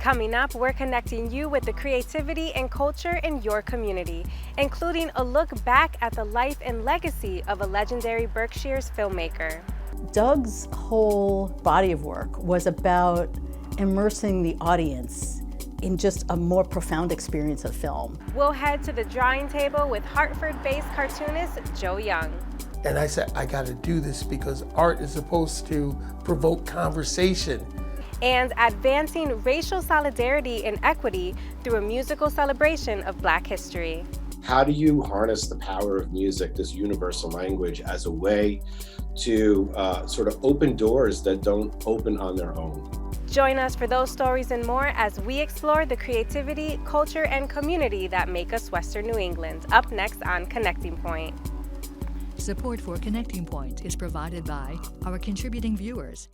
Coming up, we're connecting you with the creativity and culture in your community, including a look back at the life and legacy of a legendary Berkshires filmmaker. Doug's whole body of work was about immersing the audience in just a more profound experience of film. We'll head to the drawing table with Hartford-based cartoonist Joe Young. And I said, I gotta do this because art is supposed to provoke conversation. And advancing racial solidarity and equity through a musical celebration of Black history. How do you harness the power of music, this universal language, as a way to sort of open doors that don't open on their own? Join us for those stories and more as we explore the creativity, culture, and community that make us Western New England. Up next on Connecting Point. Support for Connecting Point is provided by our contributing viewers.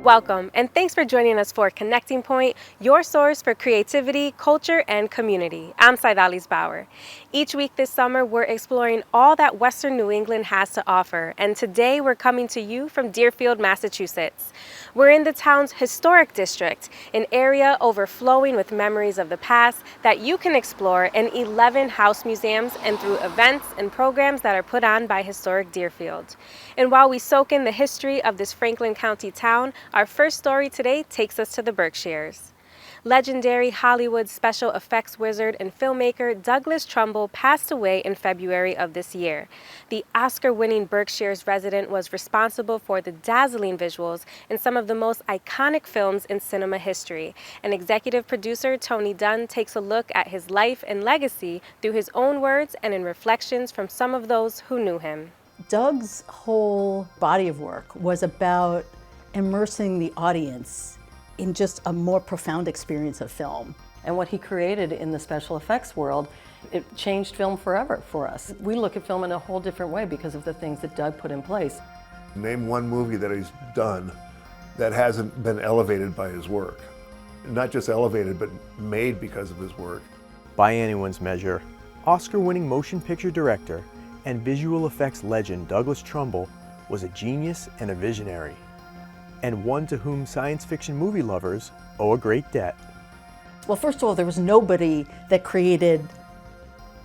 Welcome, and thanks for joining us for Connecting Point, your source for creativity, culture, and community. I'm Cydalys Bauer. Each week this summer, we're exploring all that Western New England has to offer, and today we're coming to you from Deerfield, Massachusetts. We're in the town's historic district, an area overflowing with memories of the past that you can explore in 11 house museums and through events and programs that are put on by Historic Deerfield. And while we soak in the history of this Franklin County town, our first story today takes us to the Berkshires. Legendary Hollywood special effects wizard and filmmaker Douglas Trumbull passed away in February of this year. The Oscar-winning Berkshires resident was responsible for the dazzling visuals in some of the most iconic films in cinema history. And executive producer Tony Dunn takes a look at his life and legacy through his own words and in reflections from some of those who knew him. Doug's whole body of work was about immersing the audience in just a more profound experience of film. And what he created in the special effects world, it changed film forever for us. We look at film in a whole different way because of the things that Doug put in place. Name one movie that he's done that hasn't been elevated by his work. Not just elevated, but made because of his work. By anyone's measure, Oscar-winning motion picture director and visual effects legend Douglas Trumbull was a genius and a visionary, and one to whom science fiction movie lovers owe a great debt. Well, first of all, there was nobody that created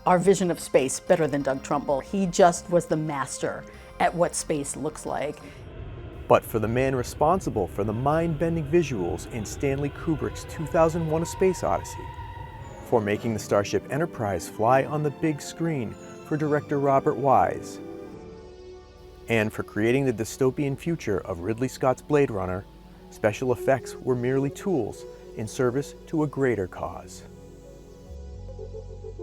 our vision of space better than Doug Trumbull. He just was the master at what space looks like. But for the man responsible for the mind-bending visuals in Stanley Kubrick's 2001: A Space Odyssey, for making the Starship Enterprise fly on the big screen for director Robert Wise, and for creating the dystopian future of Ridley Scott's Blade Runner, special effects were merely tools in service to a greater cause.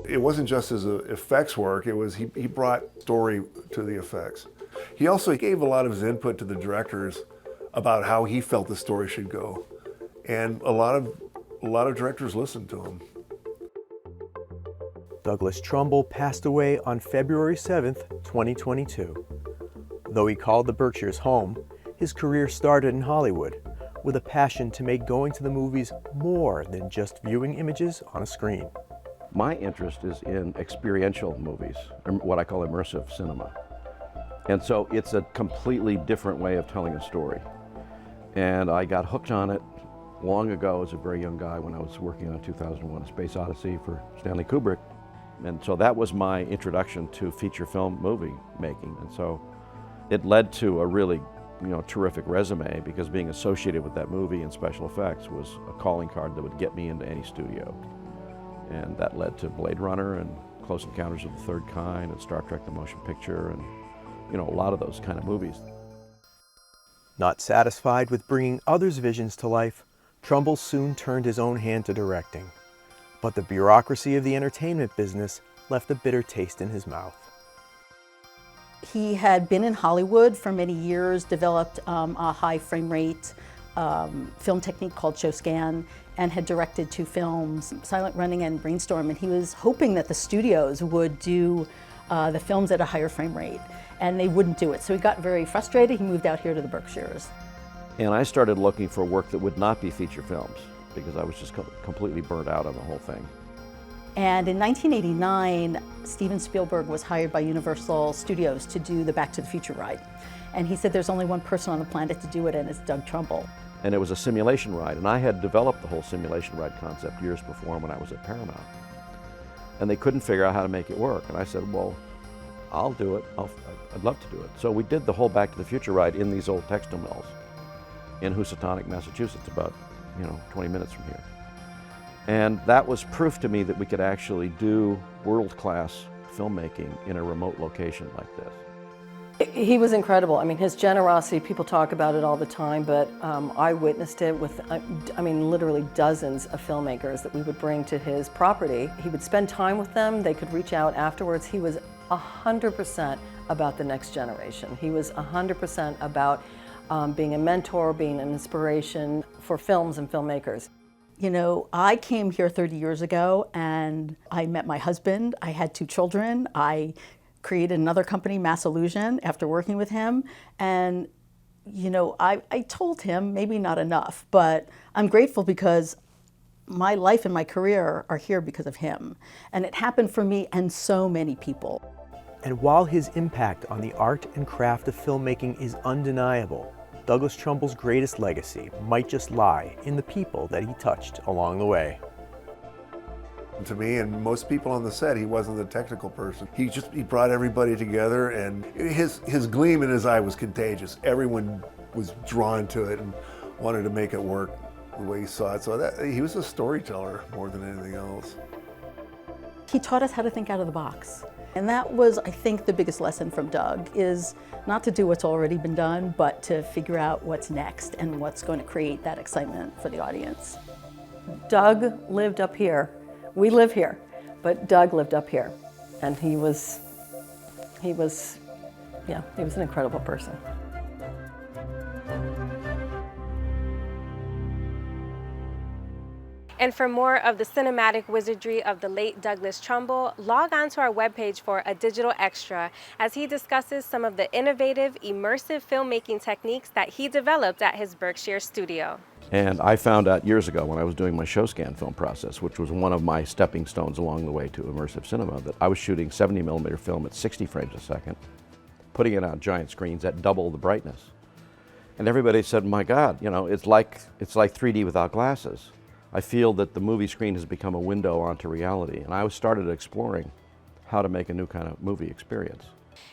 It wasn't just his effects work, it was he brought story to the effects. He also gave a lot of his input to the directors about how he felt the story should go. And a lot of directors listened to him. Douglas Trumbull passed away on February 7th, 2022. Though he called the Berkshires home, his career started in Hollywood with a passion to make going to the movies more than just viewing images on a screen. My interest is in experiential movies, or what I call immersive cinema. And so it's a completely different way of telling a story. And I got hooked on it long ago as a very young guy when I was working on 2001: A Space Odyssey for Stanley Kubrick. And so that was my introduction to feature film movie making. And so it led to a really, terrific resume, because being associated with that movie and special effects was a calling card that would get me into any studio. And that led to Blade Runner and Close Encounters of the Third Kind and Star Trek: The Motion Picture and, a lot of those kind of movies. Not satisfied with bringing others' visions to life, Trumbull soon turned his own hand to directing. But the bureaucracy of the entertainment business left a bitter taste in his mouth. He had been in Hollywood for many years, developed a high frame rate film technique called show scan, and had directed 2 films, Silent Running and Brainstorm, and he was hoping that the studios would do the films at a higher frame rate, and they wouldn't do it. So he got very frustrated. He moved out here to the Berkshires. And I started looking for work that would not be feature films, because I was just completely burnt out on the whole thing. And in 1989, Steven Spielberg was hired by Universal Studios to do the Back to the Future ride. And he said there's only one person on the planet to do it, and it's Doug Trumbull. And it was a simulation ride, and I had developed the whole simulation ride concept years before when I was at Paramount. And they couldn't figure out how to make it work. And I said, well, I'll do it. I'd love to do it. So we did the whole Back to the Future ride in these old textile mills in Housatonic, Massachusetts, about 20 minutes from here. And that was proof to me that we could actually do world-class filmmaking in a remote location like this. He was incredible. I mean, his generosity, people talk about it all the time, but I witnessed it with, literally dozens of filmmakers that we would bring to his property. He would spend time with them. They could reach out afterwards. He was 100% about the next generation. He was 100% about being a mentor, being an inspiration for films and filmmakers. You know, I came here 30 years ago and I met my husband. I had 2 children. I created another company, Mass Illusion, after working with him. And, I told him, maybe not enough, but I'm grateful because my life and my career are here because of him. And it happened for me and so many people. And while his impact on the art and craft of filmmaking is undeniable, Douglas Trumbull's greatest legacy might just lie in the people that he touched along the way. To me and most people on the set, he wasn't the technical person. He brought everybody together, and his gleam in his eye was contagious. Everyone was drawn to it and wanted to make it work the way he saw it. So he was a storyteller more than anything else. He taught us how to think out of the box. And that was, I think, the biggest lesson from Doug, is not to do what's already been done, but to figure out what's next and what's going to create that excitement for the audience. Doug lived up here. We live here, but Doug lived up here. And he was an incredible person. And for more of the cinematic wizardry of the late Douglas Trumbull, log on to our webpage for a digital extra as he discusses some of the innovative, immersive filmmaking techniques that he developed at his Berkshire studio. And I found out years ago when I was doing my show scan film process, which was one of my stepping stones along the way to immersive cinema, that I was shooting 70mm film at 60 frames a second, putting it on giant screens at double the brightness. And everybody said, my God, it's like 3D without glasses. I feel that the movie screen has become a window onto reality, and I started exploring how to make a new kind of movie experience.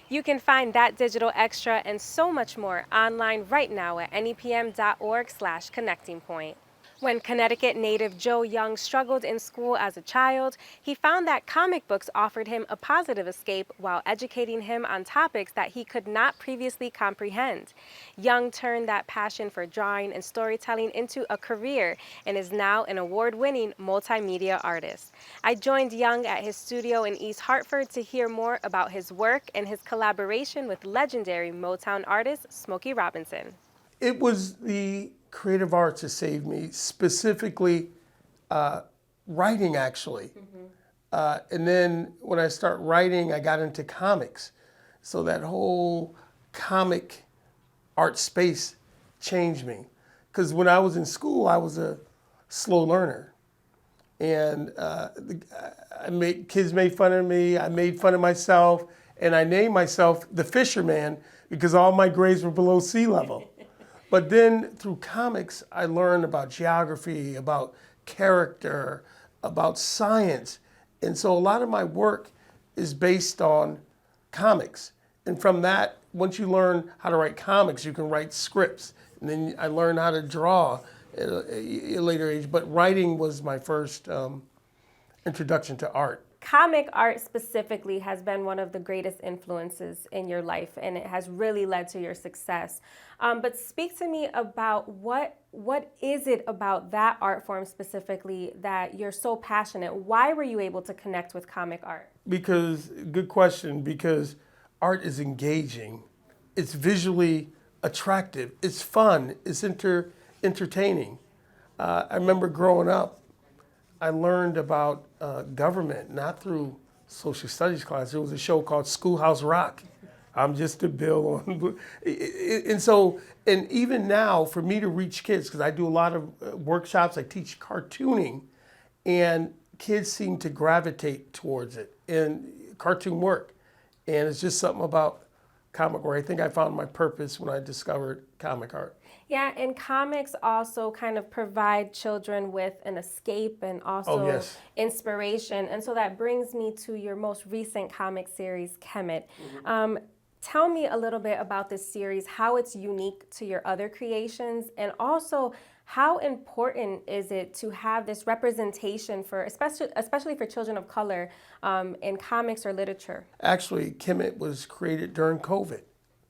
You can find that digital extra and so much more online right now at nepm.org/connectingpoint. When Connecticut native Joe Young struggled in school as a child, he found that comic books offered him a positive escape while educating him on topics that he could not previously comprehend. Young turned that passion for drawing and storytelling into a career and is now an award-winning multimedia artist. I joined Young at his studio in East Hartford to hear more about his work and his collaboration with legendary Motown artist Smokey Robinson. It was the creative arts that saved me, specifically writing, actually. And then when I started writing, I got into comics. So that whole comic art space changed me. Because when I was in school, I was a slow learner. And kids made fun of me, I made fun of myself, and I named myself the Fisherman because all my grades were below sea level. But then through comics, I learned about geography, about character, about science. And so a lot of my work is based on comics. And from that, once you learn how to write comics, you can write scripts. And then I learned how to draw at a later age. But writing was my first introduction to art. Comic art specifically has been one of the greatest influences in your life, and it has really led to your success. But speak to me about what is it about that art form specifically that you're so passionate? Why were you able to connect with comic art? Good question, because art is engaging. It's visually attractive. It's fun. It's entertaining. I remember growing up, I learned about government, not through social studies class. There was a show called Schoolhouse Rock. I'm just a bill on. And even now, for me to reach kids, because I do a lot of workshops, I teach cartooning, and kids seem to gravitate towards it and cartoon work. And it's just something about comic where I think I found my purpose when I discovered comic art. Yeah, and comics also kind of provide children with an escape and also inspiration. And so that brings me to your most recent comic series, Kemet. Tell me a little bit about this series, how it's unique to your other creations, and also how important is it to have this representation for, especially for children of color in comics or literature? Actually, Kemet was created during COVID.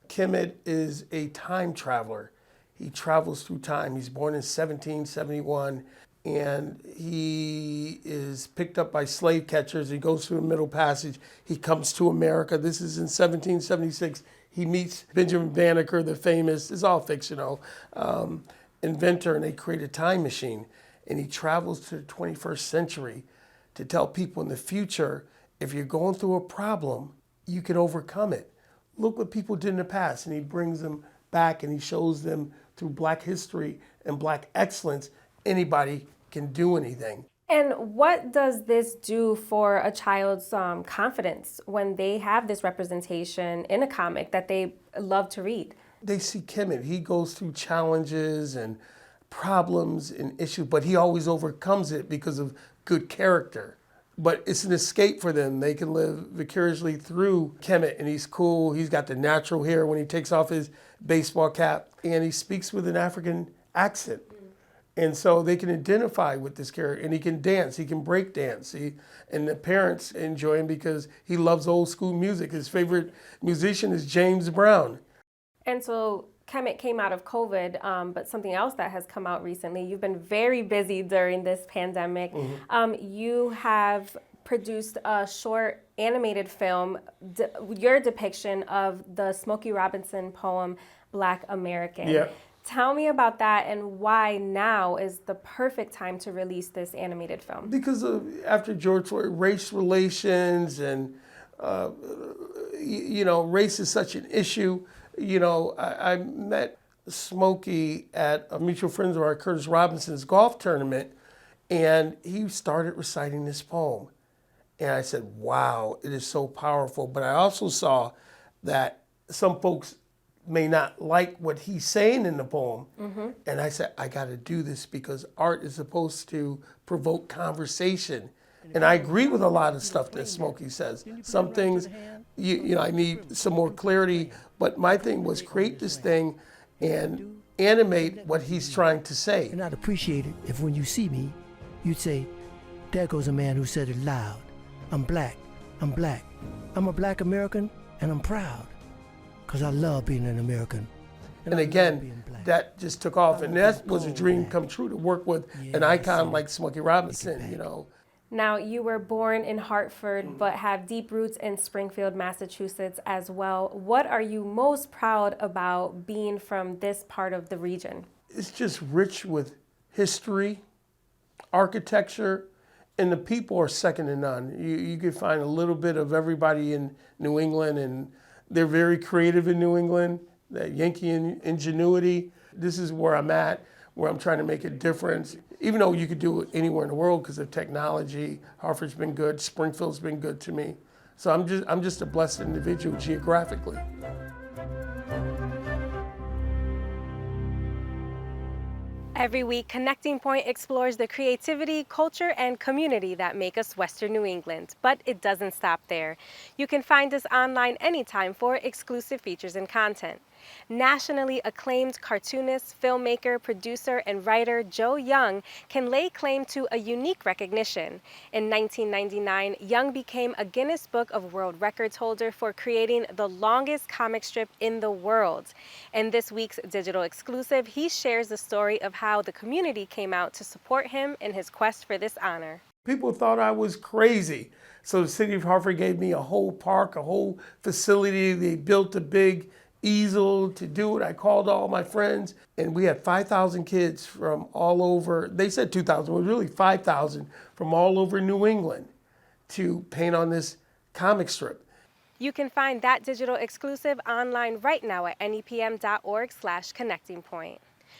Kemet is a time traveler. He travels through time. He's born in 1771, and he is picked up by slave catchers. He goes through the Middle Passage. He comes to America. This is in 1776. He meets Benjamin Banneker, the famous, it's all fictional, inventor, and they create a time machine. And he travels to the 21st century to tell people in the future, if you're going through a problem, you can overcome it. Look what people did in the past. And he brings them back and he shows them through Black history and Black excellence, anybody can do anything. And what does this do for a child's confidence when they have this representation in a comic that they love to read? They see Kemet. He goes through challenges and problems and issues, but he always overcomes it because of good character. But it's an escape for them. They can live vicariously through Kemet, and he's cool. He's got the natural hair when he takes off his baseball cap, and he speaks with an African accent. And so they can identify with this character, and he can dance, he can break dance. And the parents enjoy him because he loves old school music. His favorite musician is James Brown. And so Kemet came out of COVID, but something else that has come out recently, you've been very busy during this pandemic. You have produced a short animated film, your depiction of the Smokey Robinson poem, Black American. Yeah. Tell me about that and why now is the perfect time to release this animated film. Because after George Floyd, race relations and, race is such an issue. I met Smokey at a mutual friend of ours, Curtis Robinson's golf tournament, and he started reciting this poem. And I said, wow, it is so powerful. But I also saw that some folks may not like what he's saying in the poem. And I said, I got to do this because art is supposed to provoke conversation. And I agree with a lot of stuff that Smokey says. Some things, I need some more clarity. But my thing was create this thing and animate what he's trying to say. And I'd appreciate it if when you see me, you'd say, there goes a man who said it loud. I'm black, I'm black. I'm a Black American and I'm proud. Because I love being an American. And again, that just took off. And that was a dream come true to work with an icon like Smokey Robinson, Now, you were born in Hartford, but have deep roots in Springfield, Massachusetts as well. What are you most proud about being from this part of the region? It's just rich with history, architecture, and the people are second to none. You can find a little bit of everybody in New England, and they're very creative in New England, that Yankee ingenuity. This is where I'm at, where I'm trying to make a difference. Even though you could do it anywhere in the world because of technology, Hartford's been good, Springfield's been good to me. So I'm just a blessed individual geographically. Every week, Connecting Point explores the creativity, culture, and community that make us Western New England. But it doesn't stop there. You can find us online anytime for exclusive features and content. Nationally acclaimed cartoonist, filmmaker, producer, and writer Joe Young can lay claim to a unique recognition. In 1999, Young became a Guinness Book of World Records holder for creating the longest comic strip in the world. In this week's digital exclusive, he shares the story of how the community came out to support him in his quest for this honor. People thought I was crazy. So the city of Hartford gave me a whole park, a whole facility. They built a big easel to do it. I called all my friends, and we had 5,000 kids from all over. They said 2,000, it was really 5,000 from all over New England to paint on this comic strip. You can find that digital exclusive online right now at nepm.org/connectingpoint.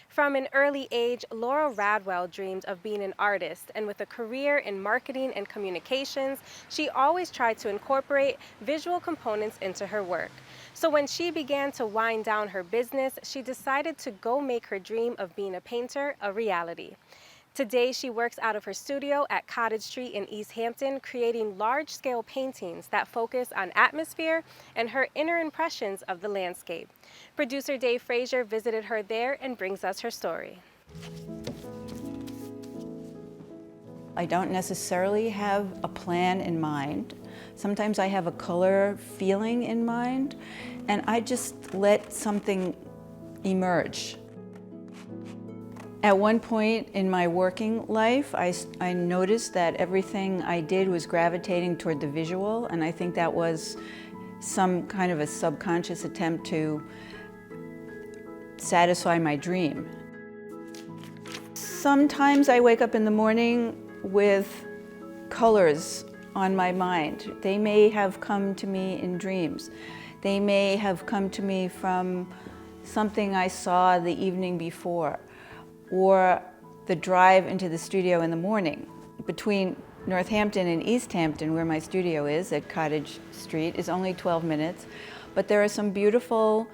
From an early age, Laura Radwell dreamed of being an artist, and with a career in marketing and communications, she always tried to incorporate visual components into her work. So when she began to wind down her business, she decided to go make her dream of being a painter a reality. Today, she works out of her studio at Cottage Street in Easthampton, creating large-scale paintings that focus on atmosphere and her inner impressions of the landscape. Producer Dave Frazier visited her there and brings us her story. I don't necessarily have a plan in mind. Sometimes I have a color feeling in mind, and I just let something emerge. At one point in my working life, I noticed that everything I did was gravitating toward the visual, and I think that was some kind of a subconscious attempt to satisfy my dream. Sometimes I wake up in the morning with colors on my mind. They may have come to me in dreams. They may have come to me from something I saw the evening before, or the drive into the studio in the morning. Between Northampton and Easthampton, where my studio is at Cottage Street, is only 12 minutes, but there are some beautiful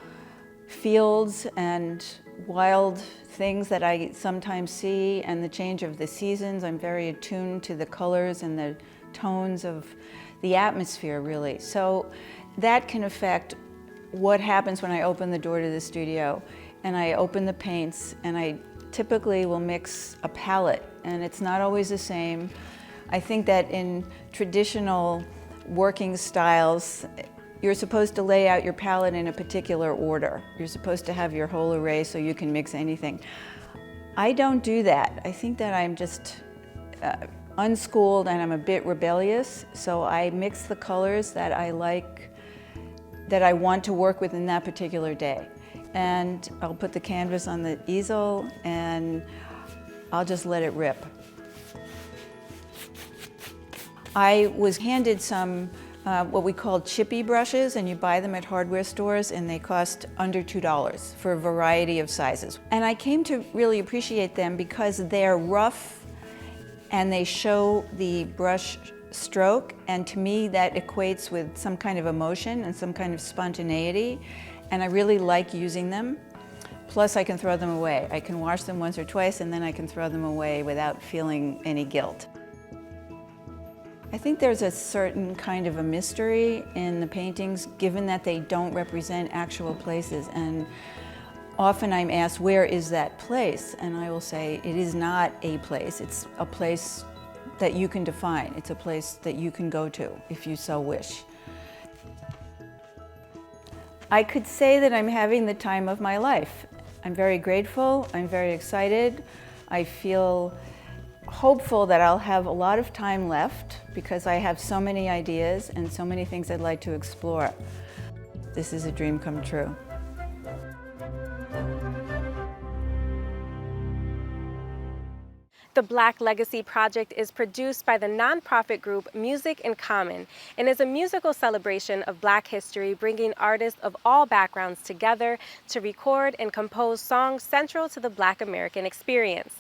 fields and wild things that I sometimes see, and the change of the seasons. I'm very attuned to the colors and the tones of the atmosphere, really. So that can affect what happens when I open the door to the studio and I open the paints, and I typically will mix a palette, and it's not always the same. I think that in traditional working styles, you're supposed to lay out your palette in a particular order. You're supposed to have your whole array so you can mix anything. I don't do that. I think that I'm just unschooled, and I'm a bit rebellious, so I mix the colors that I like, that I want to work with in that particular day. And I'll put the canvas on the easel and I'll just let it rip. I was handed some what we call chippy brushes, and you buy them at hardware stores, and they cost under $2 for a variety of sizes. And I came to really appreciate them because they're rough and they show the brush stroke, and to me that equates with some kind of emotion and some kind of spontaneity. And I really like using them. Plus I can throw them away. I can wash them once or twice, and then I can throw them away without feeling any guilt. I think there's a certain kind of a mystery in the paintings, given that they don't represent actual places. And often I'm asked, where is that place? And I will say, it is not a place. It's a place that you can define. It's a place that you can go to if you so wish. I could say that I'm having the time of my life. I'm very grateful, I'm very excited. I feel hopeful that I'll have a lot of time left because I have so many ideas and so many things I'd like to explore. This is a dream come true. The Black Legacy Project is produced by the nonprofit group Music in Common and is a musical celebration of Black history, bringing artists of all backgrounds together to record and compose songs central to the Black American experience.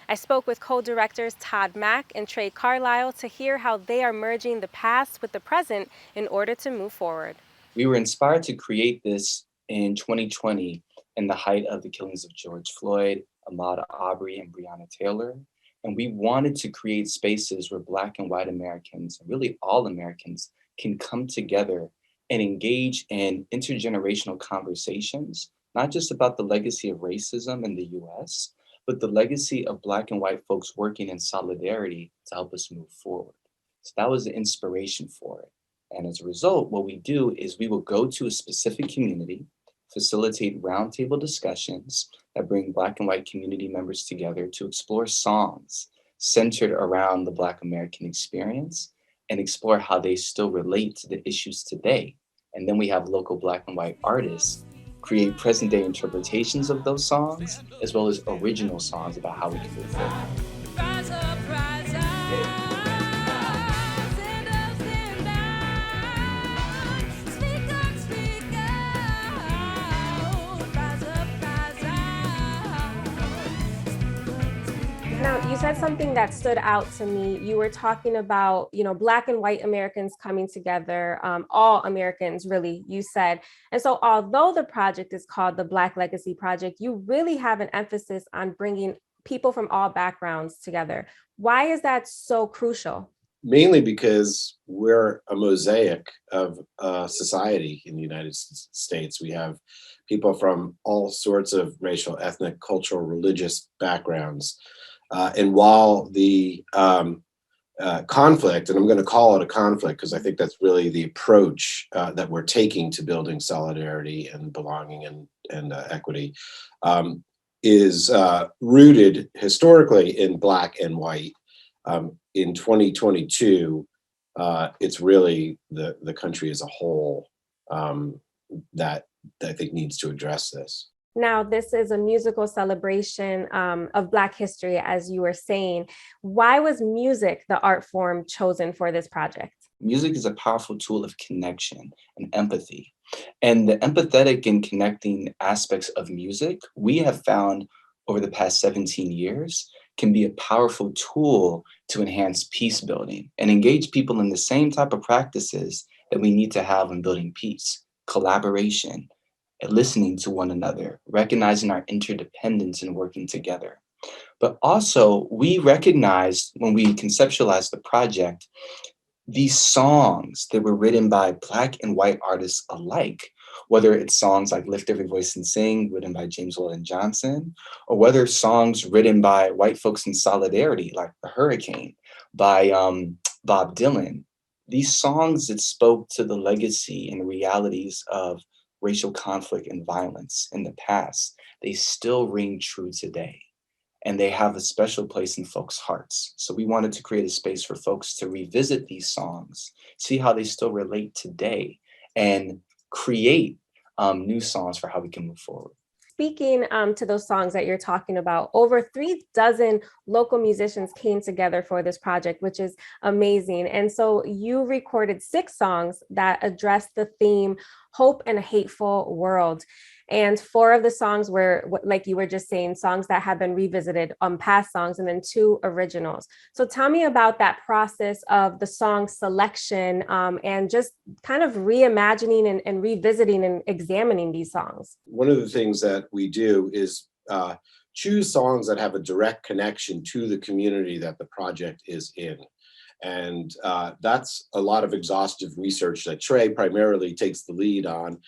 I spoke with co-directors Todd Mack and Trey Carlisle to hear how they are merging the past with the present in order to move forward. We were inspired to create this in 2020 in the height of the killings of George Floyd, Ahmaud Arbery, and Breonna Taylor. And we wanted to create spaces where Black and white Americans, and really all Americans, can come together and engage in intergenerational conversations, not just about the legacy of racism in the US, but the legacy of Black and white folks working in solidarity to help us move forward. So that was the inspiration for it. And as a result, what we do is we will go to a specific community, facilitate roundtable discussions that bring Black and white community members together to explore songs centered around the Black American experience and explore how they still relate to the issues today. And then we have local Black and white artists create present day interpretations of those songs, as well as original songs about how we can move forward. Rise up, rise up. You said something that stood out to me. You were talking about, Black and white Americans coming together, all Americans, really, you said. And so, although the project is called the Black Legacy Project, you really have an emphasis on bringing people from all backgrounds together. Why is that so crucial? Mainly because we're a mosaic of society in the United States. We have people from all sorts of racial, ethnic, cultural, religious backgrounds. And while the conflict, and I'm going to call it a conflict because I think that's really the approach that we're taking to building solidarity and belonging and equity, is rooted historically in Black and white. In 2022, it's really the country as a whole that I think needs to address this. Now, this is a musical celebration of Black history, as you were saying. Why was music the art form chosen for this project? Music is a powerful tool of connection and empathy. And the empathetic and connecting aspects of music, we have found over the past 17 years, can be a powerful tool to enhance peace building and engage people in the same type of practices that we need to have in building peace, collaboration, and listening to one another, recognizing our interdependence and working together. But also, we recognized when we conceptualized the project, these songs that were written by Black and white artists alike, whether it's songs like Lift Every Voice and Sing, written by James Weldon Johnson, or whether songs written by white folks in solidarity, like The Hurricane by Bob Dylan. These songs that spoke to the legacy and realities of racial conflict and violence in the past, they still ring true today. And they have a special place in folks' hearts. So we wanted to create a space for folks to revisit these songs, see how they still relate today, and create new songs for how we can move forward. Speaking to those songs that you're talking about, over 36 local musicians came together for this project, which is amazing. And so you recorded 6 songs that address the theme, Hope in a Hateful World. And 4 of the songs were, like you were just saying, songs that have been revisited on past songs, and then 2 originals. So tell me about that process of the song selection and just kind of reimagining and revisiting and examining these songs. One of the things that we do is choose songs that have a direct connection to the community that the project is in. And that's a lot of exhaustive research that Trey primarily takes the lead on,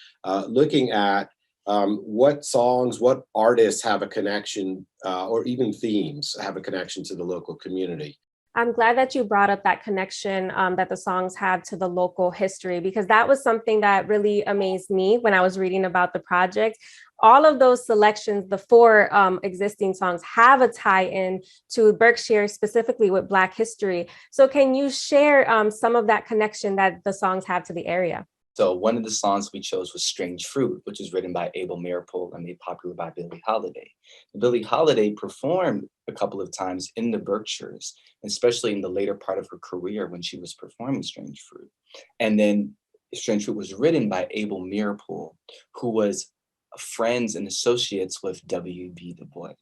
looking at what songs, what artists have a connection, or even themes have a connection to the local community. I'm glad that you brought up that connection that the songs have to the local history, because that was something that really amazed me when I was reading about the project. All of those selections, the 4 existing songs, have a tie-in to Berkshire, specifically with Black history. So can you share some of that connection that the songs have to the area? So one of the songs we chose was Strange Fruit, which was written by Abel Meeropol and made popular by Billie Holiday. Billie Holiday performed a couple of times in the Berkshires, especially in the later part of her career when she was performing Strange Fruit. And then Strange Fruit was written by Abel Meeropol, who was friends and associates with W.B. Du Bois.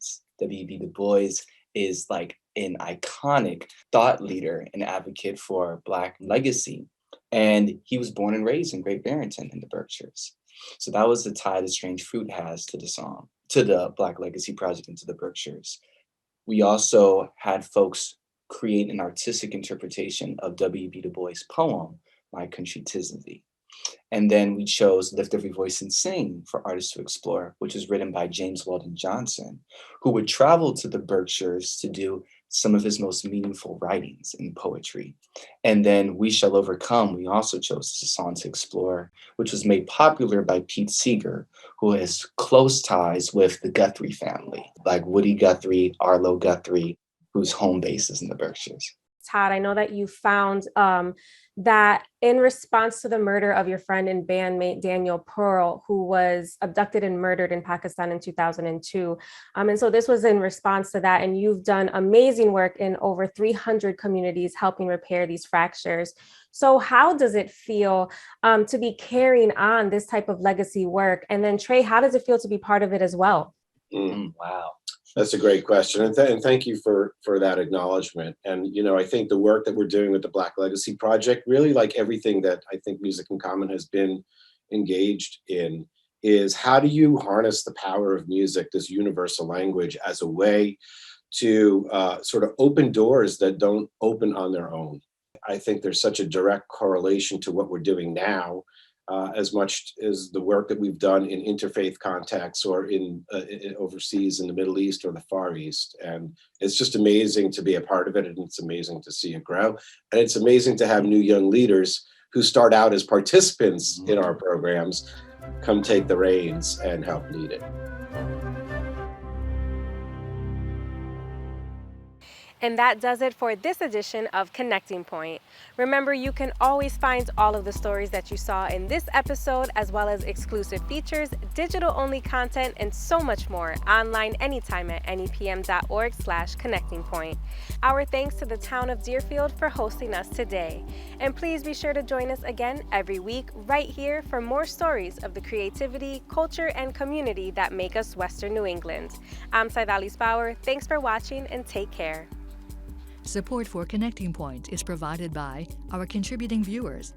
W.B. Du Bois is like an iconic thought leader and advocate for Black legacy. And he was born and raised in Great Barrington in the Berkshires. So that was the tie that Strange Fruit has to the song, to the Black Legacy Project and to the Berkshires. We also had folks create an artistic interpretation of W.B. Du Bois' poem, My Country 'Tis of Thee. And then we chose Lift Every Voice and Sing for artists to explore, which was written by James Weldon Johnson, who would travel to the Berkshires to do some of his most meaningful writings in poetry. And then We Shall Overcome, we also chose as a song to explore, which was made popular by Pete Seeger, who has close ties with the Guthrie family, like Woody Guthrie, Arlo Guthrie, whose home base is in the Berkshires. Todd, I know that you found that in response to the murder of your friend and bandmate Daniel Pearl, who was abducted and murdered in Pakistan in 2002. And so this was in response to that. And you've done amazing work in over 300 communities helping repair these fractures. So how does it feel to be carrying on this type of legacy work? And then Trey, how does it feel to be part of it as well? Wow. That's a great question, and, and thank you for that acknowledgement. And I think the work that we're doing with the Black Legacy Project, really like everything that I think Music in Common has been engaged in, is how do you harness the power of music, this universal language, as a way to sort of open doors that don't open on their own. I think there's such a direct correlation to what we're doing now, as much as the work that we've done in interfaith contexts or in overseas in the Middle East or the Far East. And it's just amazing to be a part of it, and it's amazing to see it grow. And it's amazing to have new young leaders who start out as participants in our programs come take the reins and help lead it. And that does it for this edition of Connecting Point. Remember, you can always find all of the stories that you saw in this episode, as well as exclusive features, digital-only content, and so much more online anytime at nepm.org/connectingpoint. Our thanks to the town of Deerfield for hosting us today. And please be sure to join us again every week right here for more stories of the creativity, culture, and community that make us Western New England. I'm Cydalys Bauer. Thanks for watching and take care. Support for Connecting Point is provided by our contributing viewers